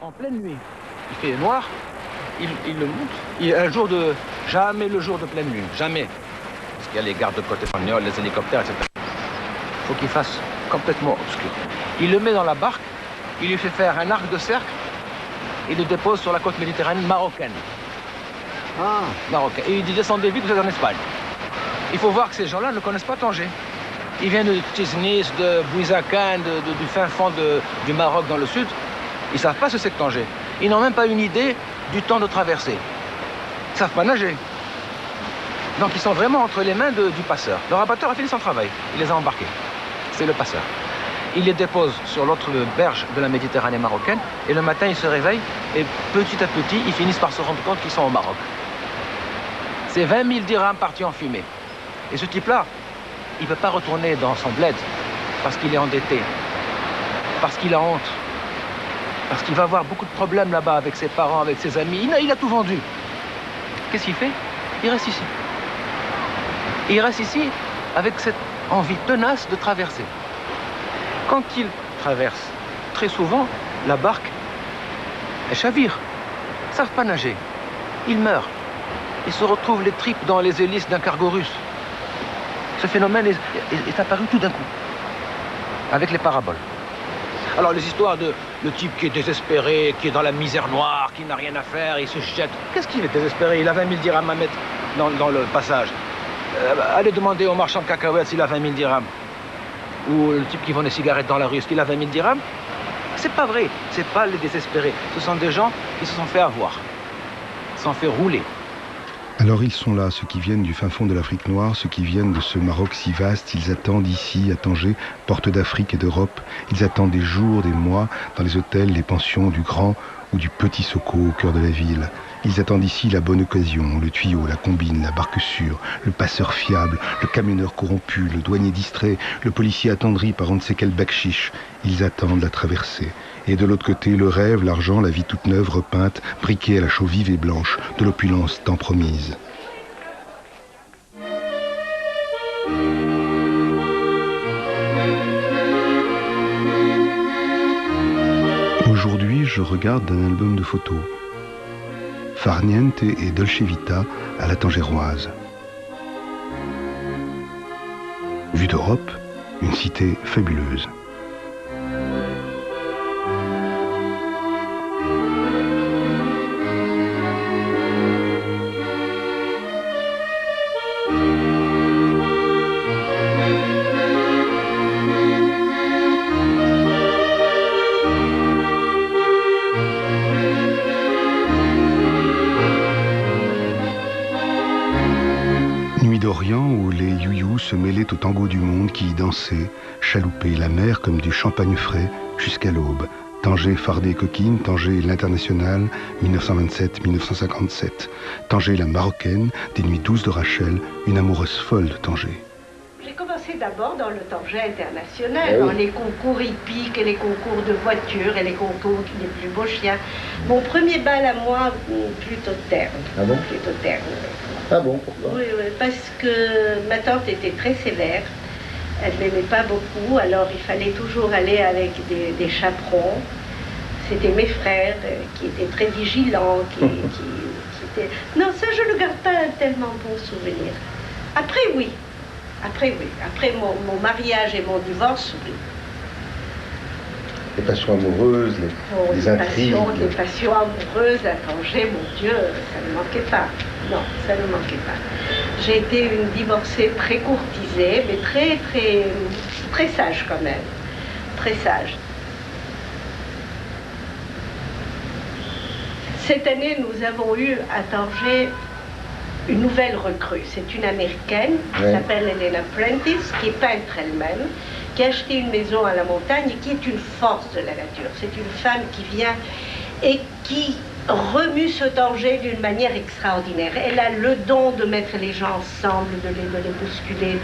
en pleine nuit. Il fait noir, il le monte. Jamais le jour de pleine lune, jamais. Parce qu'il y a les gardes-côtes espagnols, les hélicoptères, etc. Il faut qu'il fasse complètement obscur. Il le met dans la barque, il lui fait faire un arc de cercle, il le dépose sur la côte méditerranéenne marocaine. Marocaine. Et il dit descendez vite, vous êtes en Espagne. Il faut voir que ces gens-là ne connaissent pas Tanger. Ils viennent de Tisnis, de Bouizakan, du fin fond du Maroc dans le sud. Ils ne savent pas ce que c'est que Tanger. Ils n'ont même pas une idée du temps de traversée. Ils ne savent pas nager. Donc ils sont vraiment entre les mains du passeur. Le rabatteur a fini son travail. Il les a embarqués. C'est le passeur. Il les dépose sur l'autre berge de la Méditerranée marocaine. Et le matin, ils se réveillent. Et petit à petit, ils finissent par se rendre compte qu'ils sont au Maroc. C'est 20 000 dirhams partis en fumée. Et ce type-là, il ne peut pas retourner dans son bled parce qu'il est endetté, parce qu'il a honte, parce qu'il va avoir beaucoup de problèmes là-bas avec ses parents, avec ses amis. Il a tout vendu. Qu'est-ce qu'il fait? Il reste ici. Et il reste ici avec cette envie tenace de traverser. Quand il traverse, très souvent, la barque, elle chavire. Ils ne savent pas nager. Ils meurent. Ils se retrouvent les tripes dans les hélices d'un cargo russe. Ce phénomène est apparu tout d'un coup, avec les paraboles. Alors les histoires de le type qui est désespéré, qui est dans la misère noire, qui n'a rien à faire, il se jette. Qu'est-ce qu'il est désespéré? Il a 20 000 dirhams à mettre dans le passage. Allez demander au marchand de cacahuètes s'il a 20 000 dirhams. Ou le type qui vend des cigarettes dans la rue, est-ce qu'il a 20 000 dirhams? C'est pas vrai, c'est pas les désespérés. Ce sont des gens qui se sont fait avoir, qui se sont fait rouler. Alors ils sont là, ceux qui viennent du fin fond de l'Afrique noire, ceux qui viennent de ce Maroc si vaste, ils attendent ici, à Tanger, porte d'Afrique et d'Europe, ils attendent des jours, des mois, dans les hôtels, les pensions du Grand ou du Petit Soko au cœur de la ville. Ils attendent ici la bonne occasion, le tuyau, la combine, la barque sûre, le passeur fiable, le camionneur corrompu, le douanier distrait, le policier attendri par on ne sait quel bakchiche. Ils attendent la traversée. Et de l'autre côté, le rêve, l'argent, la vie toute neuve, repeinte, briquée à la chaux vive et blanche, de l'opulence tant promise. Aujourd'hui, je regarde un album de photos. Farniente et Dolce Vita à la Tangéroise. Vue d'Europe, une cité fabuleuse. d'Orient où les youyous se mêlaient au tango du monde qui y dansait, chaloupait la mer comme du champagne frais jusqu'à l'aube. Tanger fardé coquine, Tanger l'international, 1927-1957. Tanger la marocaine, des nuits douces de Rachel, une amoureuse folle de Tanger. J'ai commencé d'abord dans le Tanger international, dans les concours hippiques et les concours de voitures et les concours des plus beaux chiens. Mon premier bal à moi, plutôt terne. Ah bon? Plutôt terne. Ah bon, pourquoi? Oui, parce que ma tante était très sévère. Elle ne m'aimait pas beaucoup, alors il fallait toujours aller avec des chaperons. C'était mes frères qui étaient très vigilants, qui étaient... Non, ça, je ne garde pas un tellement bon souvenir. Après, oui. Après, oui. Après mon mariage et mon divorce, oui. Les passions amoureuses, les intrigues. Les passions amoureuses à Tanger, mon Dieu, ça ne manquait pas. Non, ça ne manquait pas. J'ai été une divorcée très courtisée, mais très sage quand même. Très sage. Cette année, nous avons eu à Tanger une nouvelle recrue. C'est une Américaine qui s'appelle Elena Prentice, qui est peintre elle-même, qui a acheté une maison à la montagne et qui est une force de la nature. C'est une femme qui vient et qui remue ce Tanger d'une manière extraordinaire. Elle a le don de mettre les gens ensemble, de les bousculer,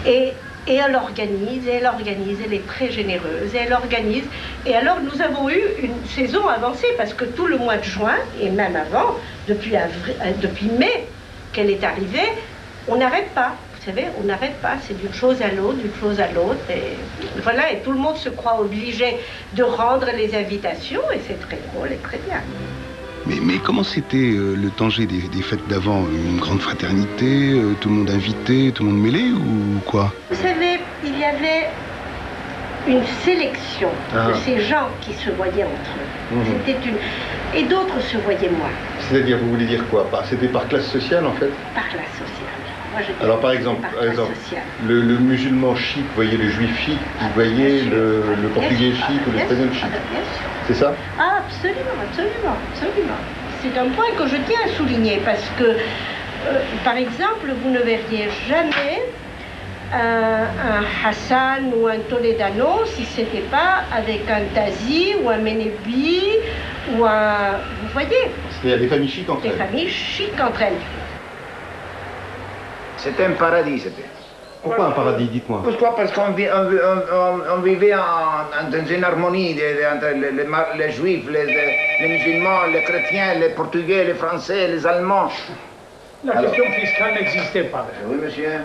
et elle organise, elle est très généreuse, et elle organise. Et alors nous avons eu une saison avancée, parce que tout le mois de juin, et même avant, depuis mai qu'elle est arrivée, on n'arrête pas. Vous savez, on n'arrête pas, c'est d'une chose à l'autre, d'une chose à l'autre. Et voilà, et tout le monde se croit obligé de rendre les invitations, et c'est très drôle et très bien. Mais comment c'était le Tanger des fêtes d'avant? Une grande fraternité, tout le monde invité, tout le monde mêlé ou quoi? Vous savez, il y avait une sélection de ces gens qui se voyaient entre eux. C'était une... Et d'autres se voyaient moins. C'est-à-dire, vous voulez dire quoi? C'était par classe sociale, en fait? Par classe sociale. Moi, je alors, par exemple, le musulman chic, vous voyez le juif chic, vous voyez le portugais chic ou l'espagnol chic. C'est ça? Ah, absolument, absolument, absolument. C'est un point que je tiens à souligner parce que, par exemple, vous ne verriez jamais un Hassan ou un Toledano si ce n'était pas avec un Tazi ou un Menebi ou un... Vous voyez? C'est-à-dire des familles chics entre elles. Des familles chics entre elles. C'était un paradis, c'était. Pourquoi un paradis, dites-moi? Pourquoi? Parce qu'on vivait dans une harmonie entre les juifs, les musulmans, les chrétiens, les portugais, les français, les allemands. La question fiscale n'existait pas. Oui, monsieur.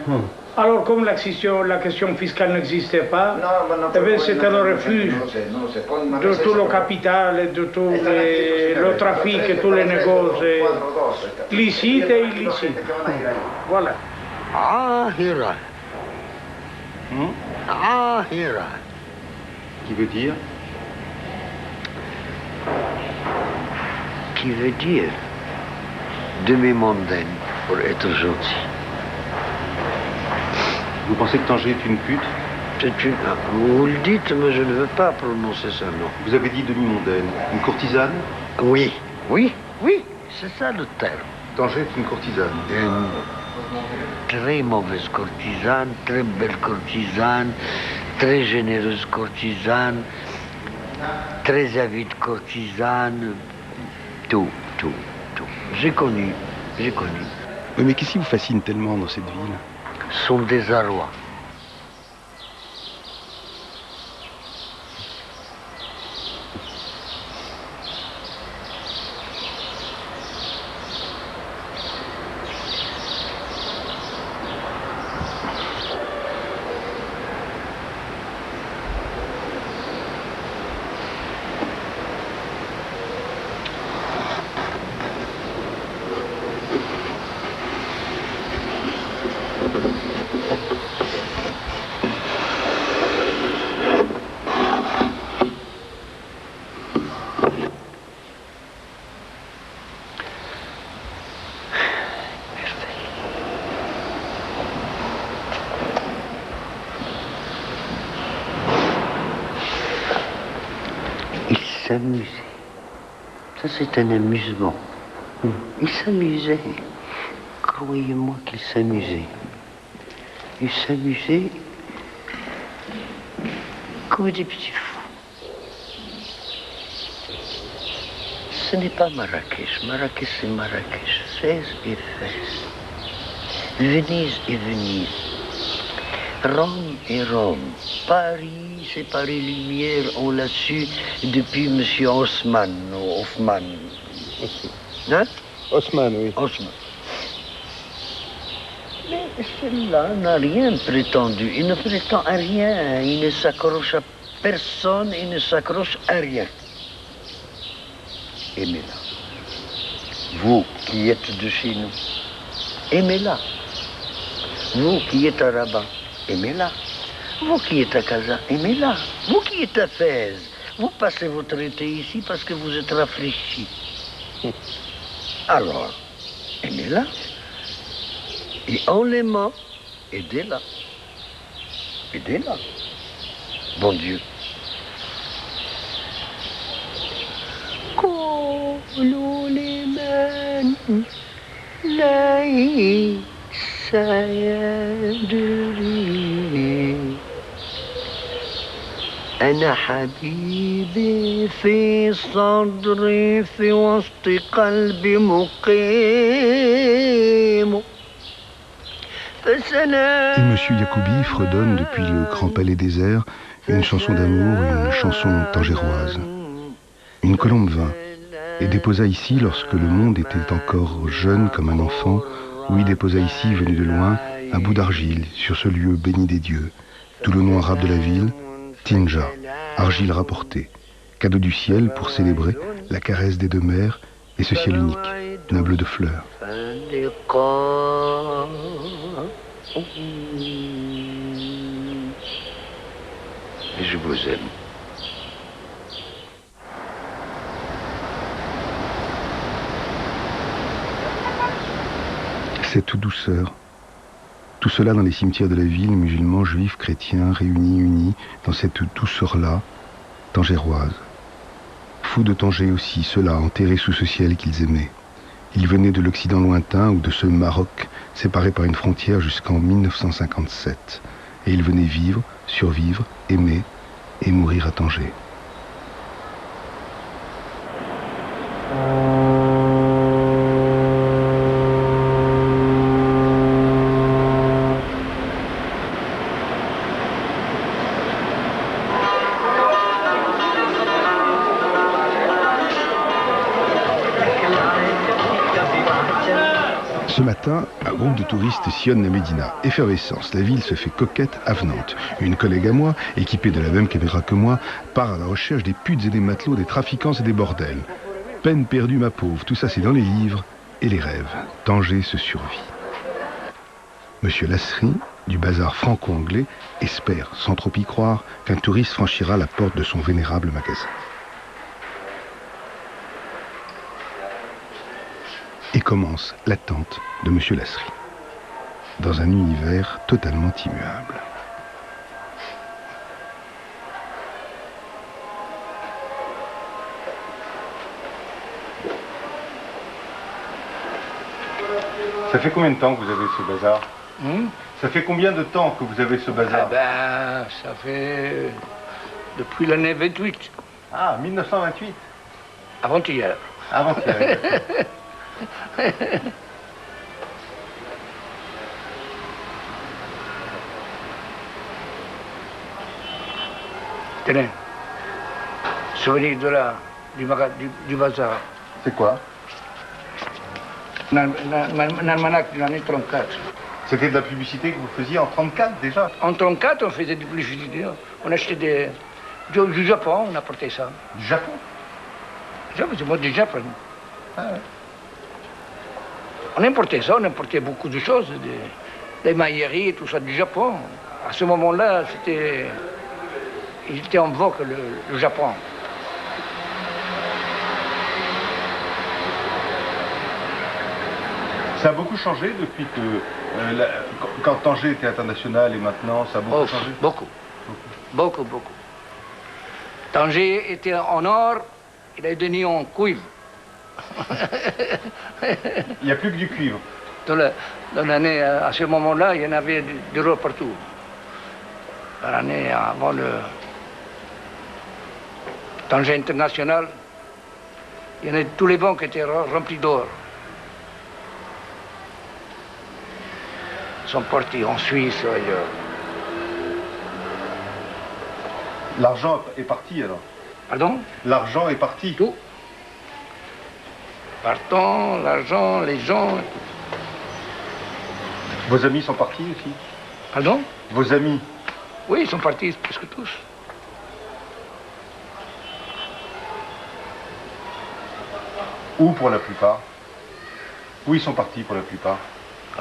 Alors, comme la question fiscale n'existait pas, c'était le refuge de tout le capital, et de tout le trafic et tous les négocios licites et illicites. Voilà. Ahira. Ahira. Qui veut dire? Qui veut dire demi-mondaine pour être gentil. Vous pensez que Tanger est une pute? Vous le dites, mais je ne veux pas prononcer ça, non. Vous avez dit demi-mondaine. Une courtisane? Oui, c'est ça le terme. Tanger est une courtisane. Une très mauvaise courtisane, très belle courtisane, très généreuse courtisane, très avide courtisane, tout. J'ai connu. Oui, mais qu'est-ce qui vous fascine tellement dans cette ville? Son désarroi. S'amuser. Ça, c'est un amusement. Il s'amusait. Croyez-moi qu'il s'amusait. Il s'amusait comme des petits fous. Ce n'est pas Marrakech. Marrakech, c'est Marrakech. Fès et Fès. Venise et Venise. Rome et Rome. Paris, c'est Paris Lumière, on l'a su depuis M. Haussmann, ou Hoffmann. Hein? Haussmann, oui. Haussmann. Mais celui-là n'a rien prétendu. Il ne prétend à rien. Il ne s'accroche à personne. Il ne s'accroche à rien. Aimez-la. Vous qui êtes de chez nous, aimez-la. Vous qui êtes à Rabat, aimez-la. Vous qui êtes à Casa, aimez-la. Vous qui êtes à Fès, vous passez votre été ici parce que vous êtes rafraîchi. Alors, aimez-la. Et en l'aimant, aidez-la. Aidez-la. Bon Dieu. أنا حبيبي في صدري في وسط قلبي مقيم. Et Monsieur Yacoubi fredonne depuis le Grand Palais désert une chanson d'amour, une chanson tangéroise. Une colombe vint et déposa ici lorsque le monde était encore jeune comme un enfant, ou il déposa ici, venu de loin, un bout d'argile sur ce lieu béni des dieux. Tout le nom arabe de la ville, Tinja, argile rapportée. Cadeau du ciel pour célébrer la caresse des deux mers et ce ciel unique, d'un bleu de fleurs. Et je vous aime. Cette douceur, tout cela dans les cimetières de la ville, musulmans, juifs, chrétiens, réunis, unis, dans cette douceur-là, tangéroise. Fous de Tanger aussi, ceux-là, enterrés sous ce ciel qu'ils aimaient. Ils venaient de l'Occident lointain ou de ce Maroc, séparé par une frontière jusqu'en 1957. Et ils venaient vivre, survivre, aimer et mourir à Tanger. Ce matin, un groupe de touristes sillonne la Médina. Effervescence, la ville se fait coquette, avenante. Une collègue à moi, équipée de la même caméra que moi, part à la recherche des putes et des matelots, des trafiquants et des bordels. Peine perdue, ma pauvre, tout ça c'est dans les livres et les rêves. Tanger se survit. Monsieur Lasserie, du bazar franco-anglais, espère, sans trop y croire, qu'un touriste franchira la porte de son vénérable magasin. Et commence l'attente de Monsieur Lasserie, dans un univers totalement immuable. Ça fait combien de temps que vous avez ce bazar? Ça fait combien de temps que vous avez ce bazar? Ça fait depuis l'année 28. Ah, 1928. Avant-hier. Avant-hier. Tenez, souvenir du bazar. C'est quoi? Un almanach de l'année 34. C'était de la publicité que vous faisiez en 34 déjà? En 34, on faisait de la publicité. On achetait du Japon, on apportait ça. Du Japon? C'est moi du Japon. Ah ouais. On importait ça, on importait beaucoup de choses, des mailleries et tout ça du Japon. À ce moment-là, il était en vogue le Japon. Ça a beaucoup changé depuis que, quand Tanger était international et maintenant, ça a beaucoup changé? Beaucoup. Tanger était en or, il est devenu en cuivre. Il n'y a plus que du cuivre. Dans l'année, à ce moment-là, il y en avait de l'or partout. Dans l'année avant le Tanger international, il y en avait tous les bancs qui étaient remplis d'or. Ils sont partis en Suisse ou ailleurs. L'argent est parti alors? Pardon? L'argent est parti? Tout. Partant, l'argent, les gens. Vos amis sont partis aussi? Pardon? Vos amis? Oui, ils sont partis presque tous. Où pour la plupart? Où ils sont partis pour la plupart?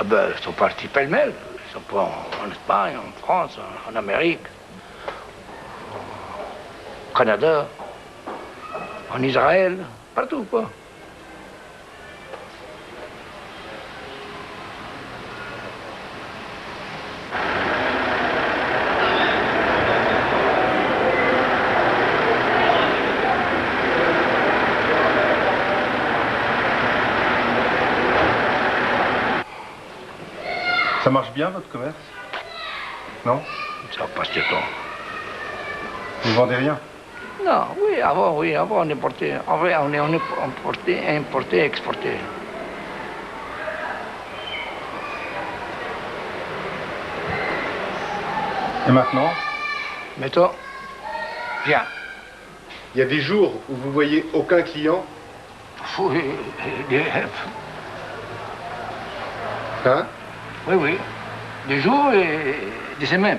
Ah ben, ils sont partis pêle-mêle. Ils sont pas en Espagne, en France, en Amérique, au Canada, en Israël, partout quoi. Ça marche bien votre commerce? Non? Ça passe du temps. Vous ne vendez rien? Non, oui, avant on importait. En vrai, on importait, exportait. Et maintenant? Maintenant, rien. Il y a des jours où vous voyez aucun client? Oui. Hein? Oui. Des jours et des semaines.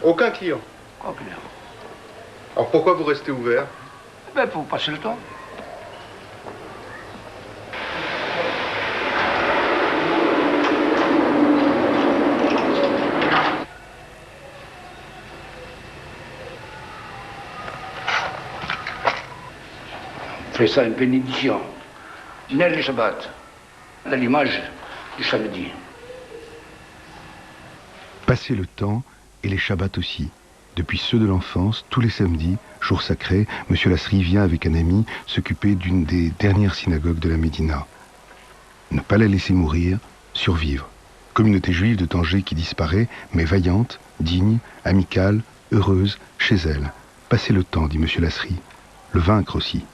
Aucun client? Aucun client. Alors pourquoi vous restez ouvert? Ben, pour passer le temps. On fait ça une bénédiction. Nel le Shabbat, à l'image du samedi. Passer le temps et les Shabbats aussi. Depuis ceux de l'enfance, tous les samedis, jour sacré, M. Lasri vient avec un ami s'occuper d'une des dernières synagogues de la Médina. Ne pas la laisser mourir, survivre. Communauté juive de Tanger qui disparaît, mais vaillante, digne, amicale, heureuse, chez elle. Passer le temps, dit M. Lasri. Le vaincre aussi.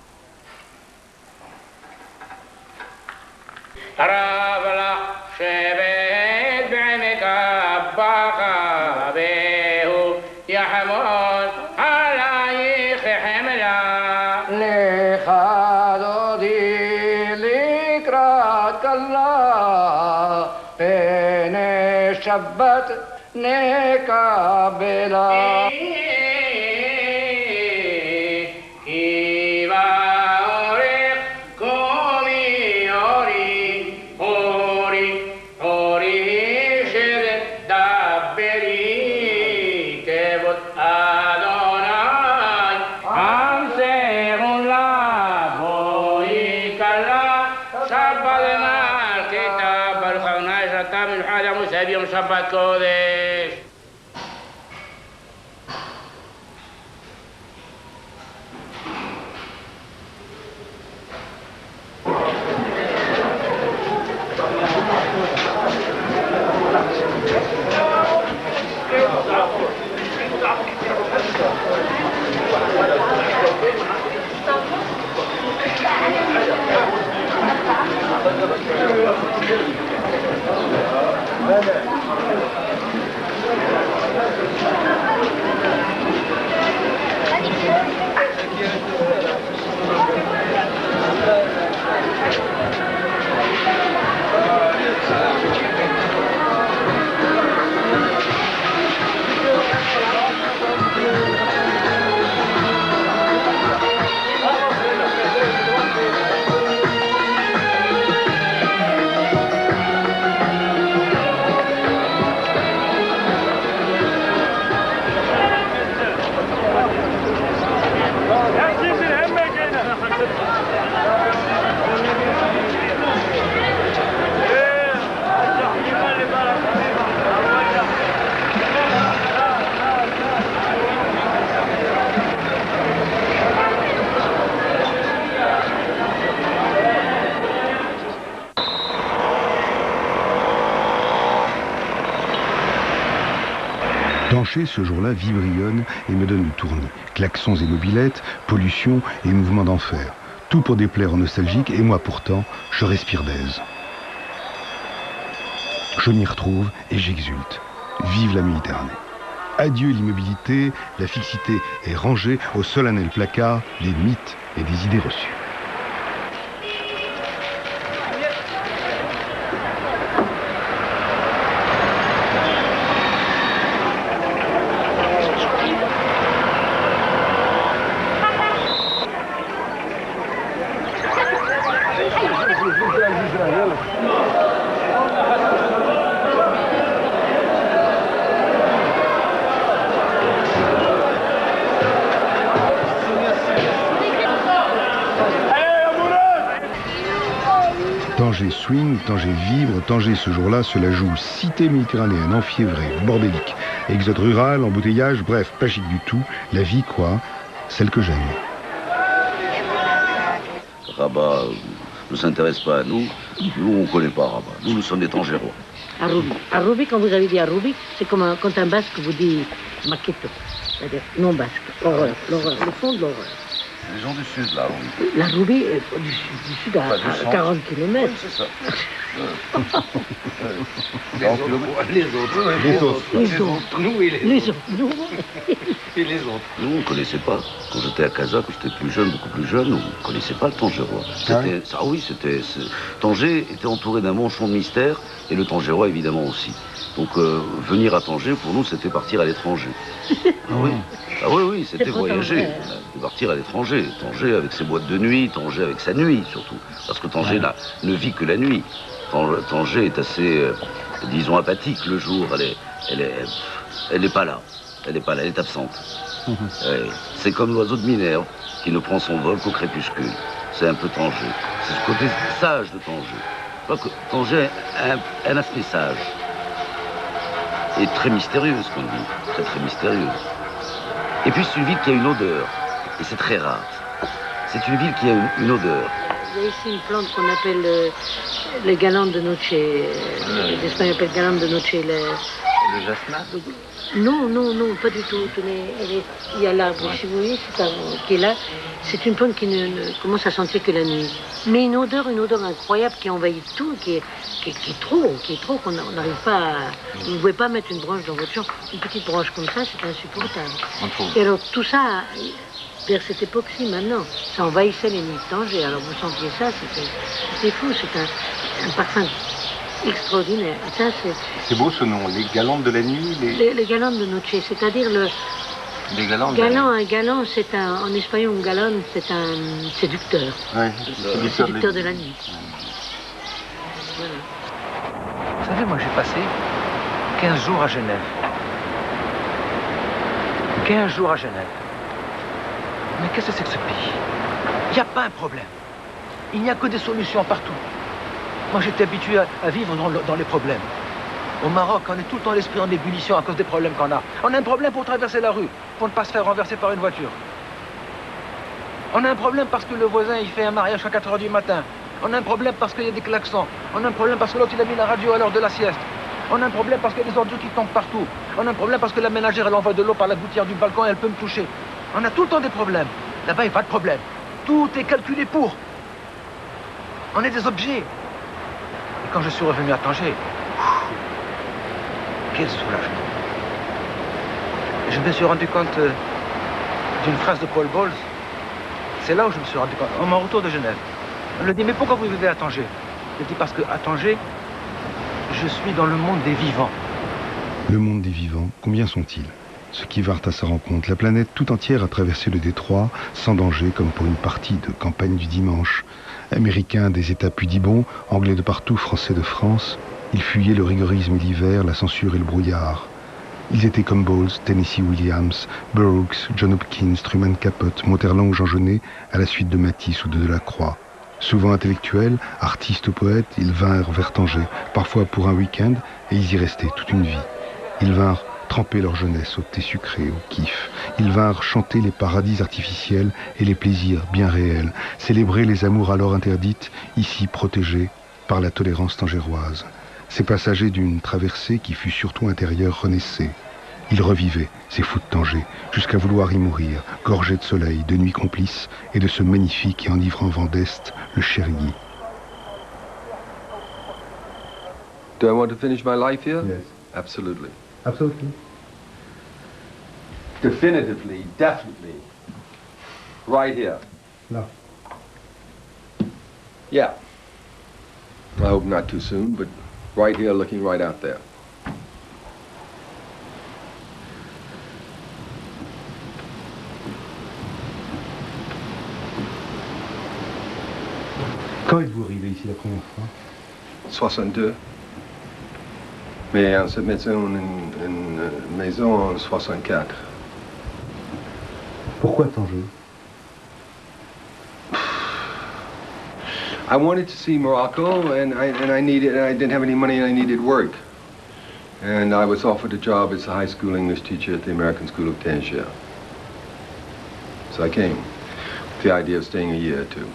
Shabbat nekabela. Shabbat Kodesh. Tanger, ce jour-là, vibrillonne et me donne le tournis. Klaxons et mobylettes, pollution et mouvements d'enfer. Tout pour déplaire aux nostalgiques, et moi pourtant, je respire d'aise. Je m'y retrouve et j'exulte. Vive la Méditerranée. Adieu l'immobilité, la fixité est rangée au solennel placard des mythes et des idées reçues. Tanger swing, Tanger vibre, Tanger ce jour-là se la joue cité méditerranéenne, enfiévrée, bordélique, exode rural, embouteillage, bref, pas chic du tout, la vie quoi, celle que j'aime. Rabat ne s'intéresse pas à nous, nous on ne connaît pas Rabat, nous sommes des Tangérois. Arrubi, quand vous avez dit Arrubi, c'est comme quand un basque vous dit maqueto, c'est-à-dire non basque, horreur, l'horreur, le fond de l'horreur. Les gens du sud, là, oui. La Roubaix est du sud à 40 km. Oui, c'est ça. Les autres. Nous et les autres. Et les autres? Nous, on ne connaissait pas. Quand j'étais à Casa, quand j'étais plus jeune, beaucoup plus jeune, on ne connaissait pas le Tangérois. Tanger était entouré d'un manchon de mystère, et le Tangérois, évidemment, aussi. Donc, venir à Tanger, pour nous, c'était partir à l'étranger. Oui, c'était voyager. Partir à l'étranger. Tanger avec ses boîtes de nuit, Tanger avec sa nuit, surtout. Parce que Tanger ne vit que la nuit. Tanger est assez, disons, apathique le jour. Elle n'est pas là. Elle est absente. C'est comme l'oiseau de Minerve qui ne prend son vol qu'au crépuscule. C'est un peu Tanger. C'est ce côté sage de Tanger. Tanger a un aspect sage. Et très mystérieuse, comme dit. Très, très mystérieuse. Et puis c'est une ville qui a une odeur. Et c'est très rare. C'est une ville qui a une odeur. Il y a ici une plante qu'on appelle le galan de noche. Les Espagnols appellent galan de noche. Le jasmin? Non, pas du tout. Il y a l'arbre, si vous voyez, c'est ça, qui est là. C'est une plante qui ne commence à sentir que la nuit. Mais une odeur incroyable qui envahit tout, qui est trop, qu'on n'arrive pas à... Vous ne pouvez pas mettre une branche dans votre chambre. Une petite branche comme ça, c'est insupportable. Et alors tout ça, vers cette époque-ci, maintenant, ça envahissait les nuits de Tanger. Alors vous sentiez ça, c'était fou, c'est un parfum extraordinaire. C'est beau ce nom, les galantes de la nuit. Les galantes de noche, c'est-à-dire les galantes. Un galant, en espagnol, un galan, c'est un séducteur. Ouais, le séducteur de la nuit. Voilà. Vous savez, moi j'ai passé 15 jours à Genève. 15 jours à Genève. Mais qu'est-ce que c'est que ce pays? Il n'y a pas un problème. Il n'y a que des solutions partout. Moi, j'étais habitué à vivre dans les problèmes. Au Maroc, on est tout le temps l'esprit en ébullition à cause des problèmes qu'on a. On a un problème pour traverser la rue, pour ne pas se faire renverser par une voiture. On a un problème parce que le voisin, il fait un mariage à 4 h du matin. On a un problème parce qu'il y a des klaxons. On a un problème parce que l'autre, il a mis la radio à l'heure de la sieste. On a un problème parce qu'il y a des ordures qui tombent partout. On a un problème parce que la ménagère, elle envoie de l'eau par la gouttière du balcon et elle peut me toucher. On a tout le temps des problèmes. Là-bas, il n'y a pas de problème. Tout est calculé pour. On est des objets. Et quand je suis revenu à Tanger, quel soulagement. Je me suis rendu compte d'une phrase de Paul Bowles. C'est là où je me suis rendu compte, à mon retour de Genève. On me dit, mais pourquoi vous vivez à Tanger? Je dis, parce qu'à Tanger, je suis dans le monde des vivants. Le monde des vivants, combien sont-ils? Ceux qui vinrent à sa rencontre, la planète tout entière a traversé le détroit, sans danger, comme pour une partie de campagne du dimanche. Américains des États pudibonds, Anglais de partout, Français de France, ils fuyaient le rigorisme d'hiver, la censure et le brouillard. Ils étaient comme Bowles, Tennessee Williams, Burroughs, John Hopkins, Truman Capote, Montherlant ou Jean Genet, à la suite de Matisse ou de Delacroix. Souvent intellectuels, artistes ou poètes, ils vinrent vers Tanger, parfois pour un week-end, et ils y restaient toute une vie. Ils vinrent tremper leur jeunesse au thé sucré, au kiff. Ils vinrent chanter les paradis artificiels et les plaisirs bien réels, célébrer les amours alors interdites, ici protégées par la tolérance tangéroise. Ces passagers d'une traversée qui fut surtout intérieure renaissaient. Ils revivaient, ces fous de Tanger, jusqu'à vouloir y mourir, gorgés de soleil, de nuit complice et de ce magnifique et enivrant vent d'Est, le Chergui. Do I want to finish my life here? Yes. Absolutely. Absolutely. Definitively, definitely. Right here. Là. Yeah. I hope not too soon, but right here looking right out there. Quand êtes-vous arrivé ici la première fois? 62. Mais on se mettait une maison en 64. Pourquoi Tanger? I wanted to see Morocco, and I didn't have any money, and I needed work. And I was offered a job as a high school English teacher at the American School of Tangier. So I came with the idea of staying a year or two.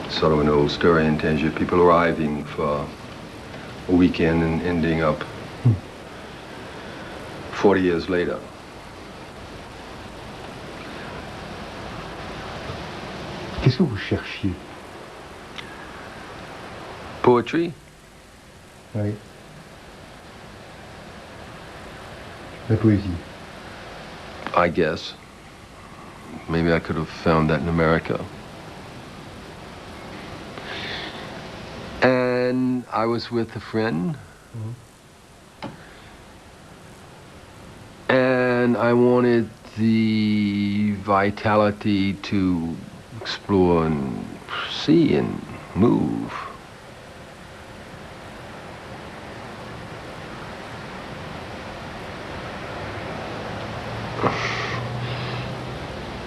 Sort of an old story in Tangier, people arriving for a weekend and ending up 40 years later. Qu'est-ce que vous cherchiez? Poetry? Oui. La poésie. I guess. Maybe I could have found that in America. And I was with a friend. And I wanted the vitality to explore and see and move.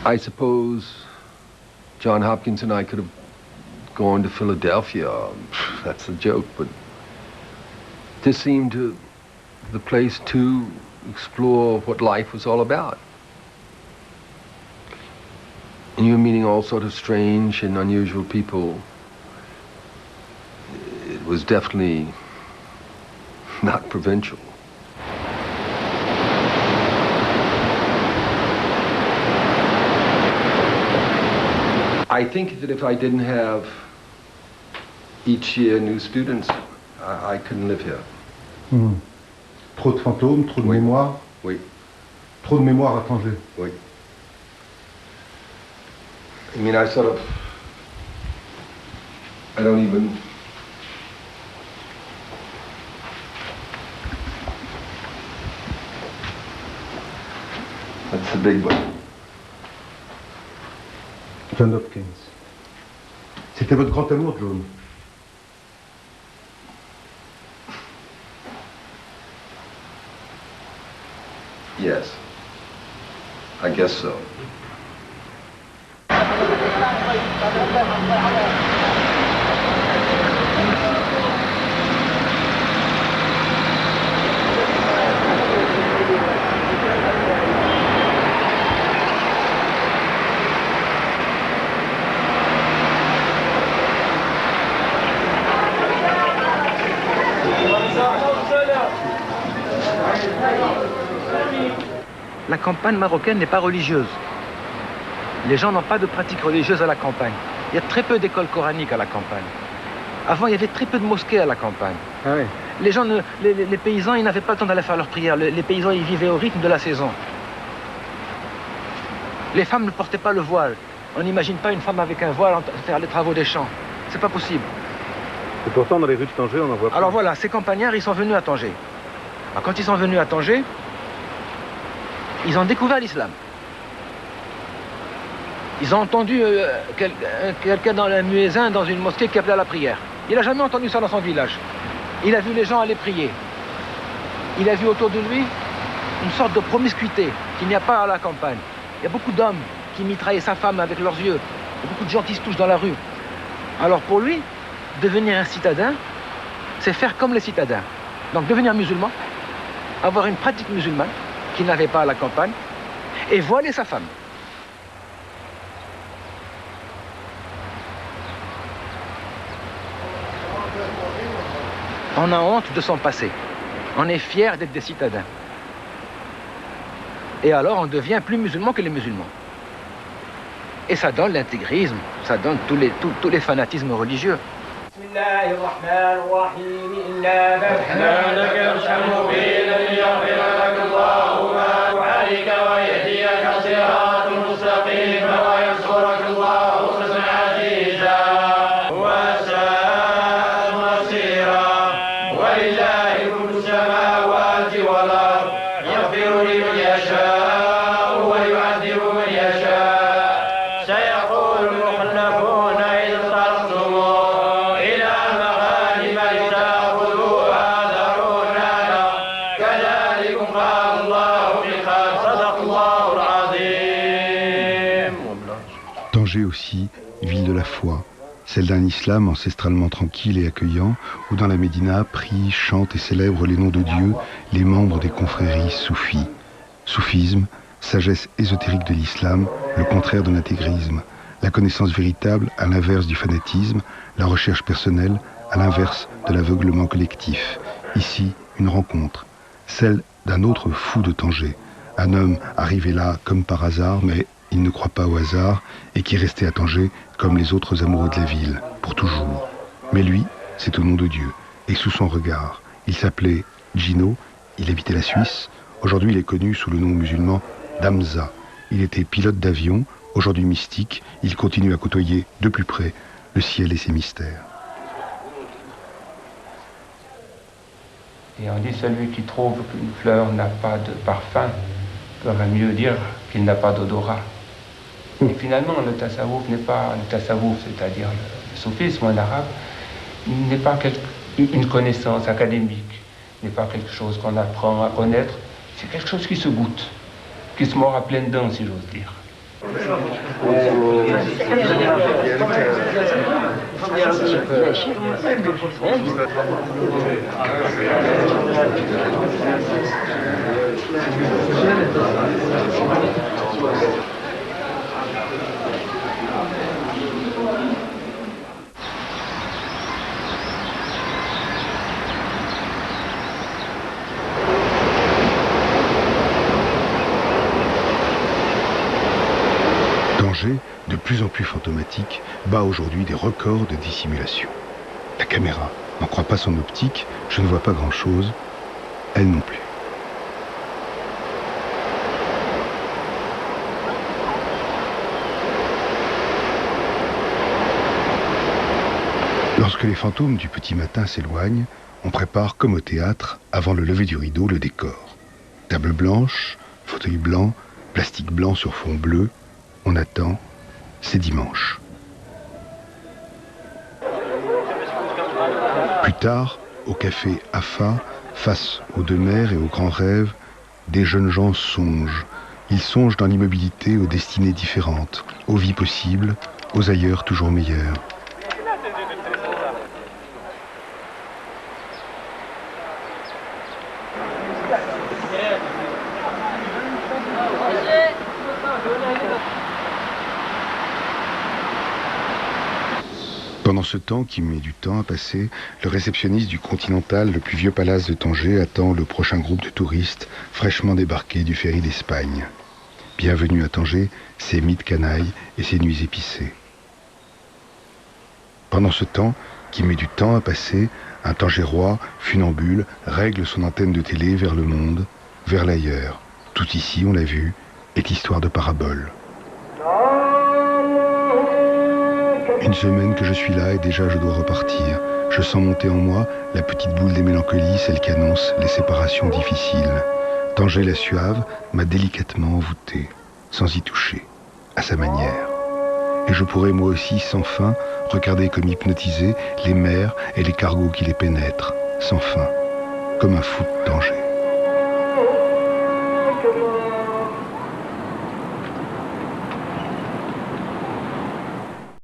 I suppose John Hopkins and I could have gone to Philadelphia. That's a joke, but this seemed the place to explore what life was all about. And you were meeting all sorts of strange and unusual people. It was definitely not provincial. I think that if I didn't have each year new students, I couldn't live here. Trop de fantômes, trop de mémoire. Oui. Trop de mémoire à Tanger. Oui. I mean, I don't even... That's the big one. John Hopkins. C'était votre grand amour, John? Yes. I guess so. La campagne marocaine n'est pas religieuse. Les gens n'ont pas de pratique religieuse à la campagne. Il y a très peu d'écoles coraniques à la campagne. Avant, il y avait très peu de mosquées à la campagne. Ah oui. Les gens, les paysans, ils n'avaient pas le temps d'aller faire leurs prières. Les paysans, ils vivaient au rythme de la saison. Les femmes ne portaient pas le voile. On n'imagine pas une femme avec un voile faire les travaux des champs. C'est pas possible. Et pourtant, dans les rues de Tanger, on en voit pas. Alors voilà, ces campagnards, ils sont venus à Tanger. Alors, quand ils sont venus à Tanger, ils ont découvert l'islam. Ils ont entendu quelqu'un dans le muezzin dans une mosquée qui appelait à la prière. Il n'a jamais entendu ça dans son village. Il a vu les gens aller prier. Il a vu autour de lui une sorte de promiscuité qu'il n'y a pas à la campagne. Il y a beaucoup d'hommes qui mitraillaient sa femme avec leurs yeux. Il y a beaucoup de gens qui se touchent dans la rue. Alors pour lui, devenir un citadin, c'est faire comme les citadins. Donc devenir musulman, avoir une pratique musulmane qu'il n'avait pas à la campagne, et voiler sa femme. On a honte de son passé. On est fier d'être des citadins. Et alors on devient plus musulman que les musulmans. Et ça donne l'intégrisme, ça donne tous les fanatismes religieux. Tanger aussi, ville de la foi, celle d'un islam ancestralement tranquille et accueillant, où dans la Médina prient, chantent et célèbrent les noms de Dieu les membres des confréries soufis. Soufisme, sagesse ésotérique de l'islam, le contraire de l'intégrisme, la connaissance véritable à l'inverse du fanatisme, la recherche personnelle à l'inverse de l'aveuglement collectif. Ici, une rencontre, celle d'un autre fou de Tanger, un homme arrivé là comme par hasard, mais il ne croit pas au hasard et qui est resté à Tanger comme les autres amoureux de la ville, pour toujours. Mais lui, c'est au nom de Dieu et sous son regard. Il s'appelait Gino, il habitait la Suisse. Aujourd'hui, il est connu sous le nom musulman d'Amza. Il était pilote d'avion, aujourd'hui mystique, il continue à côtoyer de plus près le ciel et ses mystères. Et on dit celui qui trouve qu'une fleur n'a pas de parfum devrait mieux dire qu'il n'a pas d'odorat. Et finalement, le tasawwuf n'est pas le tasawwuf, c'est-à-dire le soufisme en arabe, n'est pas une connaissance académique, n'est pas quelque chose qu'on apprend à connaître, c'est quelque chose qui se goûte, qui se mord à pleines dents, si j'ose dire. Tanger, de plus en plus fantomatique, bat aujourd'hui des records de dissimulation. La caméra n'en croit pas son optique, je ne vois pas grand-chose, elle non plus. Lorsque les fantômes du petit matin s'éloignent, on prépare comme au théâtre, avant le lever du rideau, le décor. Table blanche, fauteuil blanc, plastique blanc sur fond bleu, on attend, c'est dimanche. Plus tard, au café Afa, face aux deux mers et aux grands rêves, des jeunes gens songent. Ils songent dans l'immobilité aux destinées différentes, aux vies possibles, aux ailleurs toujours meilleurs. Pendant ce temps qui met du temps à passer, le réceptionniste du Continental, le plus vieux palace de Tanger, attend le prochain groupe de touristes fraîchement débarqués du ferry d'Espagne. Bienvenue à Tanger, ses mythes canailles et ses nuits épicées. Pendant ce temps qui met du temps à passer, un Tangérois, funambule, règle son antenne de télé vers le monde, vers l'ailleurs. Tout ici, on l'a vu, est histoire de parabole. Une semaine que je suis là et déjà je dois repartir. Je sens monter en moi la petite boule des mélancolies, celle qui annonce les séparations difficiles. Tanger la Suave m'a délicatement envoûté, sans y toucher, à sa manière. Et je pourrais moi aussi, sans fin, regarder comme hypnotisé les mers et les cargos qui les pénètrent, sans fin, comme un fou de Tanger.